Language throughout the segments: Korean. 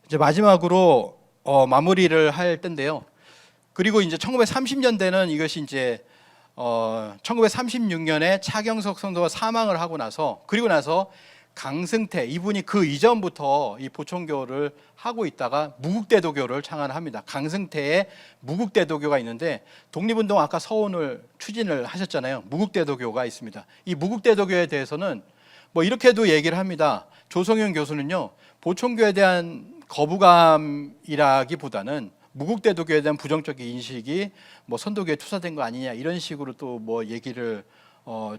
이제 마지막으로 마무리를 할 텐데요. 그리고 이제 1930년대는 이것이 이제 1936년에 차경석 성도가 사망을 하고 나서, 그리고 나서 강승태 이분이 그 이전부터 이 보총교를 하고 있다가 무국대도교를 창안합니다. 강승태의 무국대도교가 있는데, 독립운동 아까 서원을 추진을 하셨잖아요. 무국대도교가 있습니다. 이 무국대도교에 대해서는 뭐 이렇게도 얘기를 합니다. 조성윤 교수는요, 보총교에 대한 거부감이라기보다는 무국대도교에 대한 부정적인 인식이 뭐 선도교에 투사된 거 아니냐, 이런 식으로 또 뭐 얘기를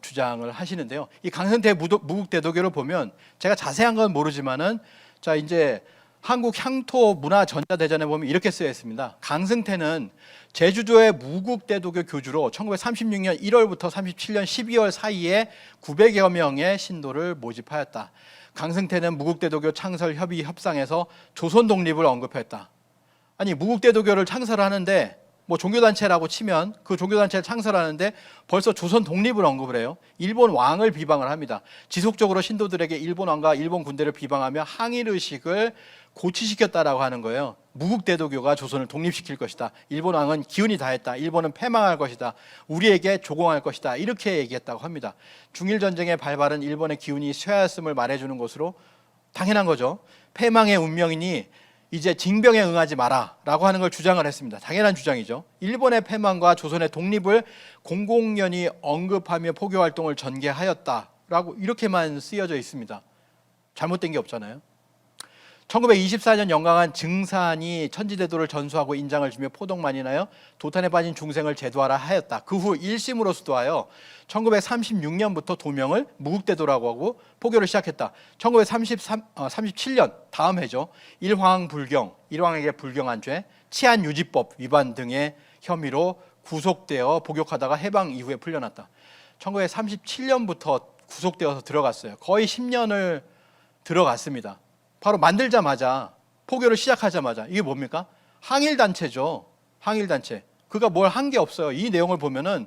주장을 하시는데요. 이 강승태 무국대도교를 보면, 제가 자세한 건 모르지만은, 자 이제 한국 향토 문화 전자대전에 보면 이렇게 쓰여 있습니다. 강승태는 제주도의 무국대도교 교주로 1936년 1월부터 37년 12월 사이에 900여 명의 신도를 모집하였다. 강승태는 무국대도교 창설 협의 협상에서 조선 독립을 언급했다. 아니, 무국대도교를 창설하는데, 뭐 종교단체라고 치면 그 종교단체를 창설하는데 벌써 조선 독립을 언급을 해요. 일본 왕을 비방을 합니다. 지속적으로 신도들에게 일본 왕과 일본 군대를 비방하며 항일의식을 고취시켰다라고 하는 거예요. 무국대도교가 조선을 독립시킬 것이다. 일본 왕은 기운이 다했다. 일본은 패망할 것이다. 우리에게 조공할 것이다. 이렇게 얘기했다고 합니다. 중일전쟁의 발발은 일본의 기운이 쇠하였음을 말해주는 것으로 당연한 거죠. 패망의 운명이니 이제 징병에 응하지 마라 라고 하는 걸 주장을 했습니다. 당연한 주장이죠. 일본의 패망과 조선의 독립을 공공연히 언급하며 포교활동을 전개하였다라고 이렇게만 쓰여져 있습니다. 잘못된 게 없잖아요. 1924년 영광한 증산이 천지대도를 전수하고 인장을 주며 포동만이 나여 도탄에 빠진 중생을 제도하라 하였다. 그 후 1심으로 수도하여 1936년부터 도명을 무국대도라고 하고 포교를 시작했다. 1937년 다음 해죠. 일왕에게 불경한 죄, 치안유지법 위반 등의 혐의로 구속되어 복역하다가 해방 이후에 풀려났다. 1937년부터 구속되어서 들어갔어요. 거의 10년을 들어갔습니다. 바로 만들자마자, 포교를 시작하자마자. 이게 뭡니까? 항일단체죠. 항일단체. 그가 뭘 한 게 없어요. 이 내용을 보면은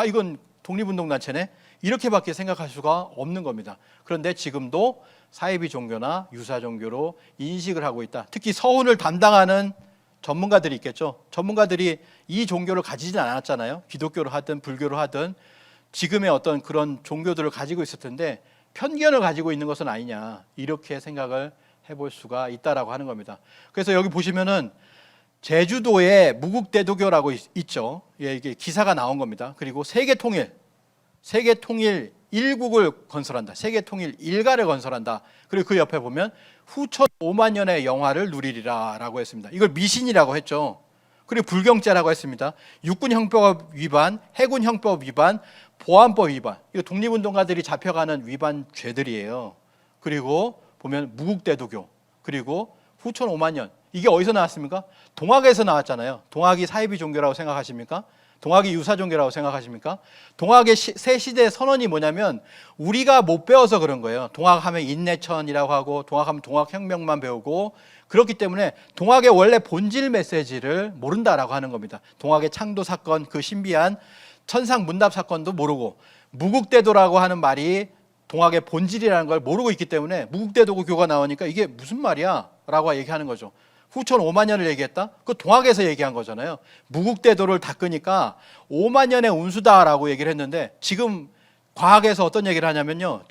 이건 독립운동단체네, 이렇게밖에 생각할 수가 없는 겁니다. 그런데 지금도 사이비 종교나 유사 종교로 인식을 하고 있다. 특히 서훈을 담당하는 전문가들이 있겠죠. 전문가들이 이 종교를 가지진 않았잖아요. 기독교를 하든 불교를 하든 지금의 어떤 그런 종교들을 가지고 있을 텐데 편견을 가지고 있는 것은 아니냐, 이렇게 생각을 해볼 수가 있다라고 하는 겁니다. 그래서 여기 보시면은 제주도에 무국대도교라고 있죠. 예, 이게 기사가 나온 겁니다. 그리고 세계통일 일국을 건설한다. 세계통일 일가를 건설한다. 그리고 그 옆에 보면 후천 5만 년의 영화를 누리리라 라고 했습니다. 이걸 미신이라고 했죠. 그리고 불경죄라고 했습니다. 육군형법 위반, 해군형법 위반, 보안법 위반. 이거 독립운동가들이 잡혀가는 위반 죄들이에요. 그리고 보면 무국대도교, 그리고 후천 5만 년. 이게 어디서 나왔습니까? 동학에서 나왔잖아요. 동학이 사이비 종교라고 생각하십니까? 동학이 유사 종교라고 생각하십니까? 동학의 새 시대의 선언이 뭐냐면 우리가 못 배워서 그런 거예요. 동학하면 인내천이라고 하고, 동학하면 동학혁명만 배우고, 그렇기 때문에 동학의 원래 본질 메시지를 모른다라고 하는 겁니다. 동학의 창도 사건, 그 신비한 천상 문답 사건도 모르고, 무국대도라고 하는 말이 동학의 본질이라는 걸 모르고 있기 때문에 무국대도교가 나오니까 이게 무슨 말이야? 라고 얘기하는 거죠. 후천 5만 년을 얘기했다? 그 동학에서 얘기한 거잖아요. 무국대도를 닦으니까 5만 년의 운수다라고 얘기를 했는데, 지금 과학에서 어떤 얘기를 하냐면요,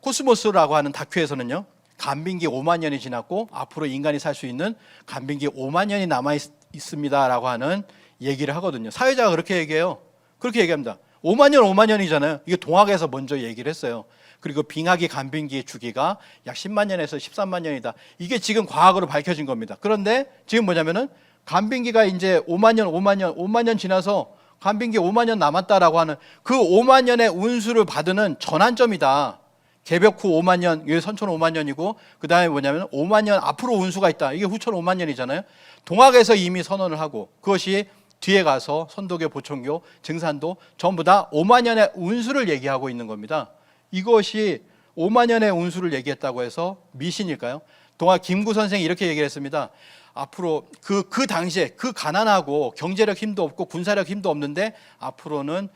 코스모스라고 하는 다큐에서는요, 간빙기 5만 년이 지났고 앞으로 인간이 살 수 있는 간빙기 5만 년이 남아 있습니다라고 하는 얘기를 하거든요. 사회자가 그렇게 얘기해요. 그렇게 얘기합니다. 5만 년이잖아요. 이게 동학에서 먼저 얘기를 했어요. 그리고 빙하기 간빙기의 주기가 약 10만 년에서 13만 년이다. 이게 지금 과학으로 밝혀진 겁니다. 그런데 지금 뭐냐면은 간빙기가 이제 5만 년 지나서 간빙기 5만 년 남았다라고 하는 그 5만 년의 운수를 받는 전환점이다. 개벽 후 5만 년, 이게 선천 5만 년이고, 그 다음에 뭐냐면 5만 년 앞으로 운수가 있다. 이게 후천 5만 년이잖아요. 동학에서 이미 선언을 하고, 그것이 뒤에 가서 선도교, 보총교, 증산도 전부 다 5만 년의 운수를 얘기하고 있는 겁니다. 이것이 5만 년의 운수를 얘기했다고 해서 미신일까요? 동학 김구 선생이 이렇게 얘기를 했습니다. 앞으로 그 당시에 그 가난하고 경제력 힘도 없고 군사력 힘도 없는데 앞으로는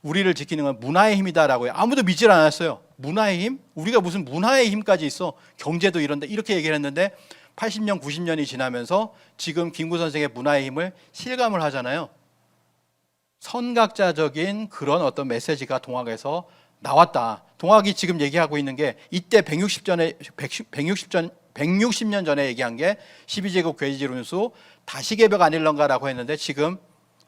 우리를 지키는 건 문화의 힘이다라고 해요. 아무도 믿질 않았어요. 문화의 힘? 우리가 무슨 문화의 힘까지 있어? 경제도 이런데 이렇게 얘기를 했는데 80년, 90년이 지나면서 지금 김구 선생의 문화의 힘을 실감을 하잖아요. 선각자적인 그런 어떤 메시지가 동학에서 나왔다. 동학이 지금 얘기하고 있는 게 이때 160년 전에 얘기한 게 12제국 괴질 운수 다시 개벽 아닐런가라고 했는데 지금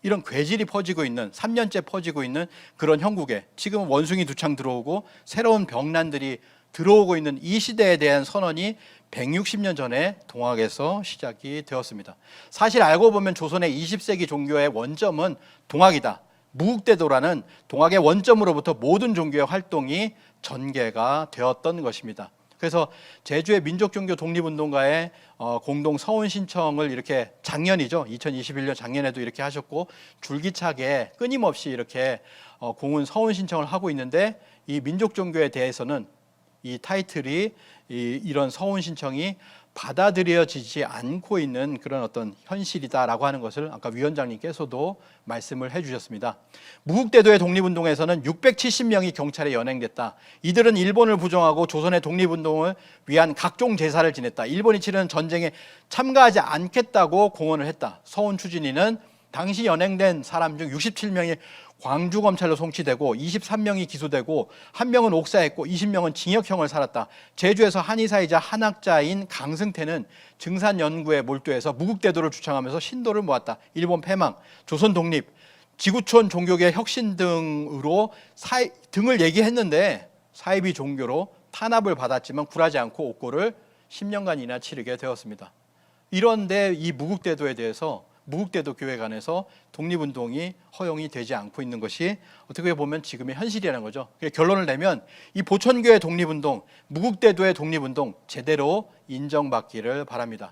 이런 괴질이 퍼지고 있는 3년째 퍼지고 있는 그런 형국에 지금 원숭이 두창 들어오고 새로운 병난들이 들어오고 있는 이 시대에 대한 선언이 160년 전에 동학에서 시작이 되었습니다. 사실 알고 보면 조선의 20세기 종교의 원점은 동학이다. 무국대도라는 동학의 원점으로부터 모든 종교의 활동이 전개가 되었던 것입니다. 그래서 제주의 민족종교 독립운동가의 공동 서원 신청을 이렇게 작년이죠. 2021년 작년에도 이렇게 하셨고 줄기차게 끊임없이 이렇게 공은 서원 신청을 하고 있는데 이 민족종교에 대해서는 이 타이틀이 이런 서원 신청이 받아들여지지 않고 있는 그런 어떤 현실이다라고 하는 것을 아까 위원장님께서도 말씀을 해주셨습니다. 무국대도의 독립운동에서는 670명이 경찰에 연행됐다. 이들은 일본을 부정하고 조선의 독립운동을 위한 각종 제사를 지냈다. 일본이 치르는 전쟁에 참가하지 않겠다고 공언을 했다. 서훈 추진위는 당시 연행된 사람 중 67명이 광주검찰로 송치되고 23명이 기소되고 1명은 옥사했고 20명은 징역형을 살았다. 제주에서 한의사이자 한학자인 강승태는 증산 연구에 몰두해서 무국대도를 주창하면서 신도를 모았다. 일본 패망, 조선 독립, 지구촌 종교계 혁신 등으로 등을 얘기했는데 사이비 종교로 탄압을 받았지만 굴하지 않고 옥고를 10년간이나 치르게 되었습니다. 이런데 이 무국대도에 대해서 무국대도 교회관에서 독립운동이 허용이 되지 않고 있는 것이 어떻게 보면 지금의 현실이라는 거죠. 결론을 내면 이 보천교회 독립운동, 무국대도의 독립운동 제대로 인정받기를 바랍니다.